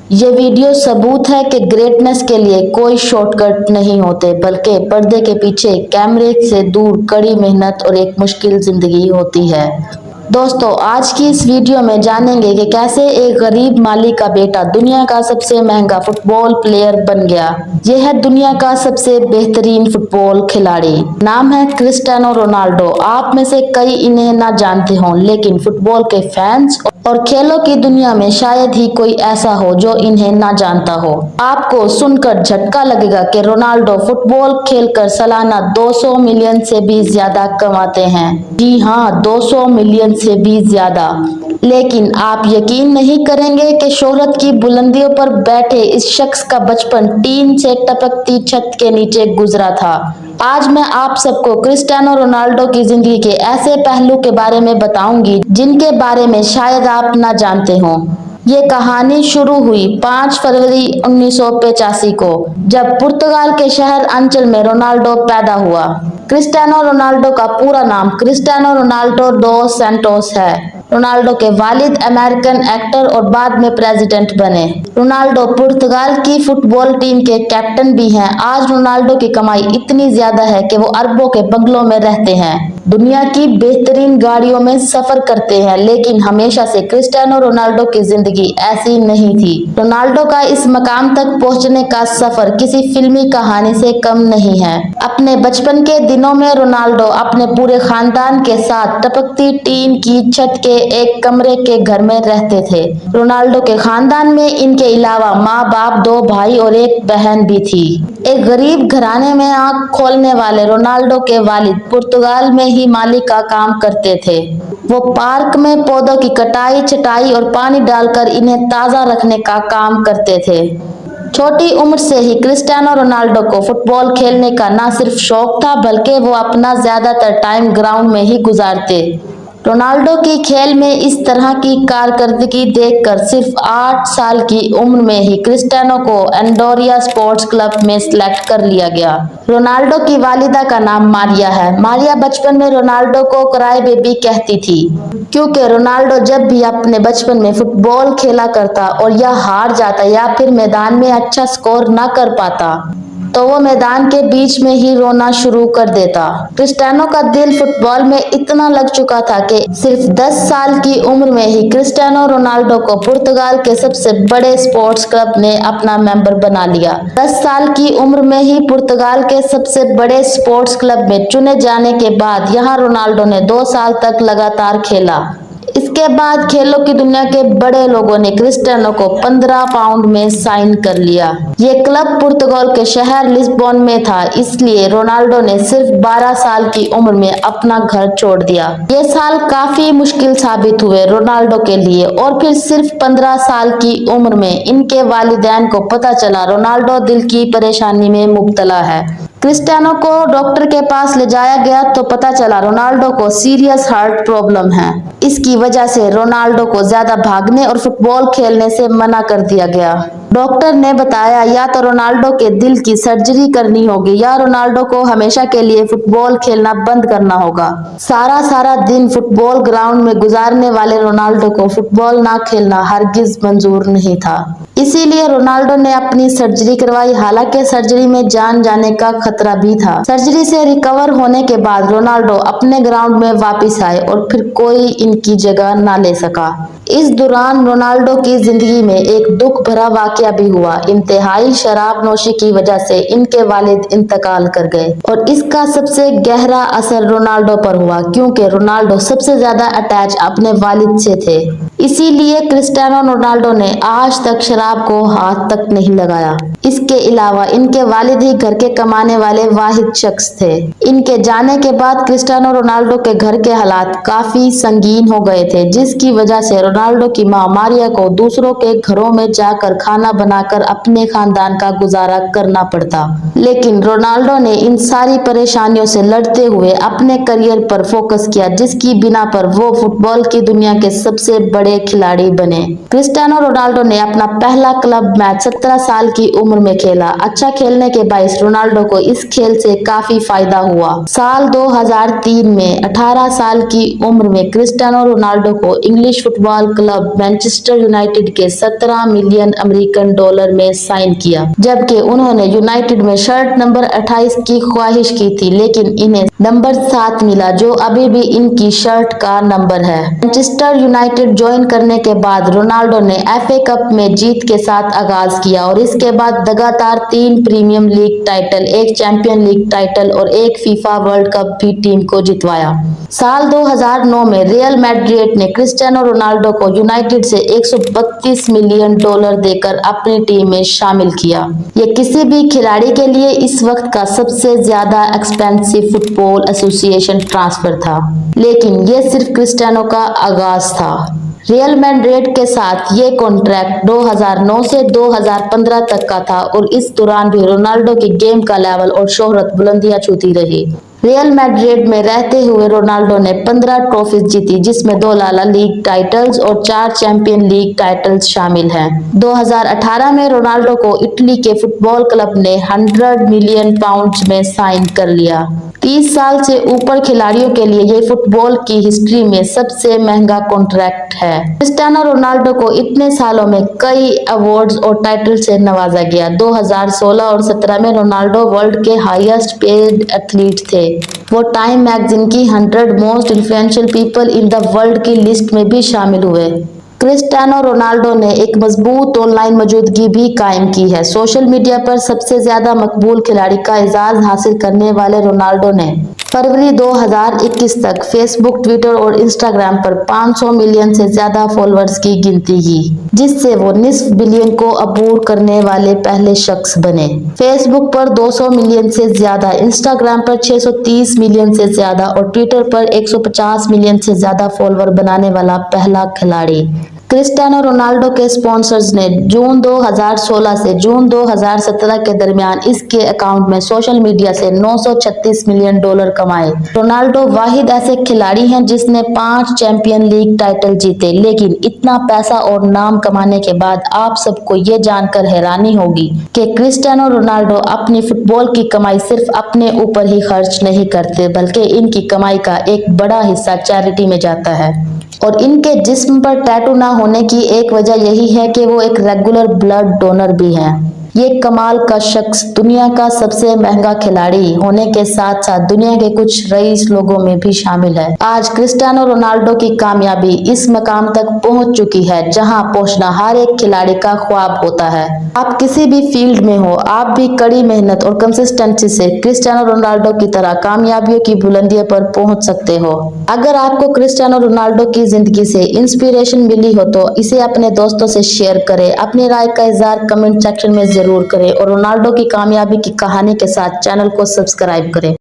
ये वीडियो सबूत है कि ग्रेटनेस के लिए कोई शॉर्टकट नहीं होते, बल्कि पर्दे के पीछे कैमरे से दूर कड़ी मेहनत और एक मुश्किल जिंदगी होती है। दोस्तों, आज की इस वीडियो में जानेंगे कि कैसे एक गरीब माली का बेटा दुनिया का सबसे महंगा फुटबॉल प्लेयर बन गया। यह है दुनिया का सबसे बेहतरीन फुटबॉल खिलाड़ी, नाम है क्रिस्टियानो रोनाल्डो। आप में से कई इन्हें ना जानते हों, लेकिन फुटबॉल के फैंस और खेलों की दुनिया में शायद ही कोई ऐसा हो जो इन्हें ना जानता हो। आपको सुनकर झटका लगेगा कि रोनाल्डो फुटबॉल खेलकर सालाना 200 मिलियन से भी ज्यादा कमाते हैं। जी हाँ, 200 मिलियन से भी ज्यादा। लेकिन आप यकीन नहीं करेंगे कि शोहरत की बुलंदियों पर बैठे इस शख्स का बचपन टीन से टपकती छत के नीचे गुजरा था। आज मैं आप सबको क्रिस्टियानो रोनाल्डो की जिंदगी के ऐसे पहलू के बारे में बताऊंगी जिनके बारे में शायद आप ना जानते हों। ये कहानी शुरू हुई 5 फरवरी 1985 को, जब पुर्तगाल के शहर अंचल में रोनाल्डो पैदा हुआ। क्रिस्टियानो रोनाल्डो का पूरा नाम क्रिस्टियानो रोनाल्डो डोस सैंटोस है। रोनाल्डो के वालिद अमेरिकन एक्टर और बाद में प्रेसिडेंट बने। रोनाल्डो पुर्तगाल की फुटबॉल टीम के कैप्टन भी हैं। आज रोनाल्डो की कमाई इतनी ज्यादा है कि वो अरबों के बंगलों में रहते हैं, दुनिया की बेहतरीन गाड़ियों में सफर करते हैं। लेकिन हमेशा से क्रिस्टियानो रोनाल्डो की जिंदगी ऐसी नहीं थी। रोनाल्डो का इस मकाम तक पहुंचने का सफर किसी फिल्मी कहानी से कम नहीं है। अपने बचपन के दिनों में रोनाल्डो अपने पूरे खानदान के साथ टपकती टीन की छत के एक कमरे के घर में रहते थे। रोनाल्डो के खानदान में इनके अलावा माँ बाप, 2 भाई और एक बहन भी थी। एक गरीब घराने में आंख खोलने वाले रोनाल्डो के वालिद पुर्तगाल में ही माली का काम करते थे। वो पार्क में पौधों की कटाई, छटाई और पानी डालकर इन्हें ताजा रखने का काम करते थे। छोटी उम्र से ही क्रिस्टियानो रोनाल्डो को फुटबॉल खेलने का ना सिर्फ शौक था, बल्कि वो अपना ज्यादातर टाइम ग्राउंड में ही गुजारते। रोनाल्डो की खेल में इस तरह की कारकर्दगी देखकर सिर्फ 8 साल की उम्र में ही क्रिस्टियानो को एंडोरिया स्पोर्ट्स क्लब में सिलेक्ट कर लिया गया। रोनाल्डो की वालिदा का नाम मारिया है। मारिया बचपन में रोनाल्डो को क्राई बेबी कहती थी, क्योंकि रोनाल्डो जब भी अपने बचपन में फुटबॉल खेला करता और या हार जाता या फिर मैदान में अच्छा स्कोर न कर पाता, तो वो मैदान के बीच में ही रोना शुरू कर देता। क्रिस्टियानो का दिल फुटबॉल में इतना लग चुका था कि सिर्फ 10 साल की उम्र में ही क्रिस्टियानो रोनाल्डो को पुर्तगाल के सबसे बड़े स्पोर्ट्स क्लब ने अपना मेंबर बना लिया। 10 साल की उम्र में ही पुर्तगाल के सबसे बड़े स्पोर्ट्स क्लब में चुने जाने के बाद यहाँ रोनाल्डो ने 2 साल तक लगातार खेला। इसके बाद खेलों की दुनिया के बड़े लोगों ने क्रिस्टियानो को 15 पाउंड में साइन कर लिया। ये क्लब पुर्तगाल के शहर लिस्बन में था, इसलिए रोनाल्डो ने सिर्फ 12 साल की उम्र में अपना घर छोड़ दिया। ये साल काफी मुश्किल साबित हुए रोनाल्डो के लिए, और फिर सिर्फ 15 साल की उम्र में इनके वालिदैन को पता चला रोनाल्डो दिल की परेशानी में मुब्तला है। क्रिस्टियानो को डॉक्टर के पास ले जाया गया तो पता चला रोनाल्डो को सीरियस हार्ट प्रॉब्लम है। इसकी वजह से रोनाल्डो को ज्यादा भागने और फुटबॉल खेलने से मना कर दिया गया। डॉक्टर ने बताया या तो रोनाल्डो के दिल की सर्जरी करनी होगी या रोनाल्डो को हमेशा के लिए फुटबॉल खेलना बंद करना होगा। सारा दिन फुटबॉल ग्राउंड में गुजारने वाले रोनाल्डो को फुटबॉल ना खेलना हरगिज मंजूर नहीं था। इसीलिए रोनाल्डो ने अपनी सर्जरी करवाई। हालांकि सर्जरी में जान जाने का खतरा भी था। सर्जरी से रिकवर होने के बाद रोनाल्डो अपने ग्राउंड में वापस आए और फिर कोई इनकी जगह ना ले सका। इस दौरान रोनाल्डो की जिंदगी में एक दुख भरा वाकया भी हुआ। इंतहाई शराब नोशी की वजह से इनके वालिद इंतकाल कर गए और इसका सबसे गहरा असर रोनाल्डो पर हुआ, क्योंकि रोनाल्डो सबसे ज्यादा अटैच अपने वालिद से थे। इसीलिए क्रिस्टियानो रोनाल्डो ने आज तक शराब को हाथ तक नहीं लगाया। इसके अलावा इनके वालिद ही घर के कमाने वाले वाहिद शख्स थे। इनके जाने के बाद क्रिस्टियानो रोनाल्डो के घर के हालात काफी संगीन हो गए थे, जिसकी वजह से रोनाल्डो की मां मारिया को दूसरों के घरों में जाकर खाना बनाकर अपने खानदान का गुजारा करना पड़ता। लेकिन रोनाल्डो ने इन सारी परेशानियों से लड़ते हुए अपने करियर पर फोकस किया, जिसकी बिना पर वो फुटबॉल की दुनिया के सबसे बड़े खिलाड़ी बने। क्रिस्टियानो रोनाल्डो ने अपना पहला क्लब मैच 17 साल की उम्र में खेला। अच्छा खेलने के बायस रोनाल्डो को इस खेल से काफी फायदा हुआ। साल 2003 में 18 साल की उम्र में क्रिस्टियानो रोनाल्डो को English football club Manchester United के 17 मिलियन अमेरिकन अमेरिकन डॉलर में साइन किया, जबकि उन्होंने यूनाइटेड में शर्ट नंबर 28 की ख्वाहिश की थी, लेकिन इन्हें नंबर 7 मिला, जो अभी भी इनकी शर्ट का नंबर है। मैनचेस्टर यूनाइटेड ज्वाइन करने के बाद रोनाल्डो ने FA कप में जीत के साथ आगाज किया और इसके बाद लगातार 3 premium league title, 1 champion league title और 1 फीफा वर्ल्ड कप भी टीम को जितवाया। साल 2009 में रियल मैड्रिड ने क्रिस्टियानो रोनाल्डो को यूनाइटेड से 132 मिलियन डॉलर देकर अपनी टीम में शामिल किया। ये किसी भी खिलाड़ी के लिए इस वक्त का सबसे ज्यादा एक्सपेंसिव फुटबॉल एसोसिएशन ट्रांसफर था, लेकिन ये सिर्फ क्रिस्टियानो का आगाज था। रियल मैड्रिड के साथ ये कॉन्ट्रैक्ट 2009 से 2015 तक का था और इस दौरान भी रोनाल्डो की गेम का लेवल और शोहरत बुलंदियां छूती रही। रियल मैड्रिड में रहते हुए रोनाल्डो ने 15 ट्रॉफीज जीती, जिसमें 2 लाला लीग टाइटल्स और 4 चैंपियन लीग टाइटल्स शामिल हैं। 2018 में रोनाल्डो को इटली के फुटबॉल क्लब ने 100 मिलियन पाउंड में साइन कर लिया। 30 साल से ऊपर खिलाड़ियों के लिए ये फुटबॉल की हिस्ट्री में सबसे महंगा कॉन्ट्रैक्ट है। क्रिस्टियानो रोनाल्डो को इतने सालों में कई अवार्ड्स और टाइटल से नवाजा गया। 2016 और 17 में रोनाल्डो वर्ल्ड के हाईएस्ट पेड एथलीट थे। वो टाइम मैगजीन की 100 most influential people in the world की लिस्ट में भी शामिल हुए। क्रिस्टियानो रोनाल्डो ने एक मजबूत ऑनलाइन मौजूदगी भी कायम की है। सोशल मीडिया पर सबसे ज्यादा मकबूल खिलाड़ी का एजाज हासिल करने वाले रोनाल्डो ने फरवरी 2021 तक फेसबुक, ट्विटर और इंस्टाग्राम पर 500 मिलियन से ज्यादा फॉलोअर्स की गिनती की, जिससे वो निस्फ बिलियन को अबूर करने वाले पहले शख्स बने। फेसबुक पर 200 मिलियन से ज्यादा, इंस्टाग्राम पर 630 मिलियन से ज्यादा और ट्विटर पर 150 मिलियन से ज्यादा फॉलोअर बनाने वाला पहला खिलाड़ी। क्रिस्टियानो रोनाल्डो के स्पॉन्सर्स ने जून 2016 से जून 2017 के दरमियान इसके अकाउंट में सोशल मीडिया से 936 मिलियन डॉलर कमाए। रोनाल्डो वाहिद ऐसे खिलाड़ी हैं जिसने 5 चैंपियन लीग टाइटल जीते, लेकिन इतना पैसा और नाम कमाने के बाद आप सबको ये जानकर हैरानी होगी कि क्रिस्टियानो रोनाल्डो अपनी फुटबॉल की कमाई सिर्फ अपने ऊपर ही खर्च नहीं करते, बल्कि इनकी कमाई का एक बड़ा हिस्सा चैरिटी में जाता है। और इनके जिस्म पर टैटू ना होने की एक वजह यही है कि वो एक रेगुलर ब्लड डोनर भी हैं। ये कमाल का शख्स दुनिया का सबसे महंगा खिलाड़ी होने के साथ साथ दुनिया के कुछ रईस लोगों में भी शामिल है। आज क्रिस्टियानो रोनाल्डो की कामयाबी इस मकाम तक पहुंच चुकी है जहां पहुंचना हर एक खिलाड़ी का ख्वाब होता है। आप किसी भी फील्ड में हो, आप भी कड़ी मेहनत और कंसिस्टेंसी से क्रिस्टियानो रोनाल्डो की तरह कामयाबियों की बुलंदियों पर पहुंच सकते हो। अगर आपको क्रिस्टियानो रोनाल्डो की जिंदगी से इंस्पिरेशन मिली हो तो इसे अपने दोस्तों से शेयर करें। अपनी राय का इज़हार कमेंट सेक्शन में जरूर करें और रोनाल्डो की कामयाबी की कहानी के साथ चैनल को सब्सक्राइब करें।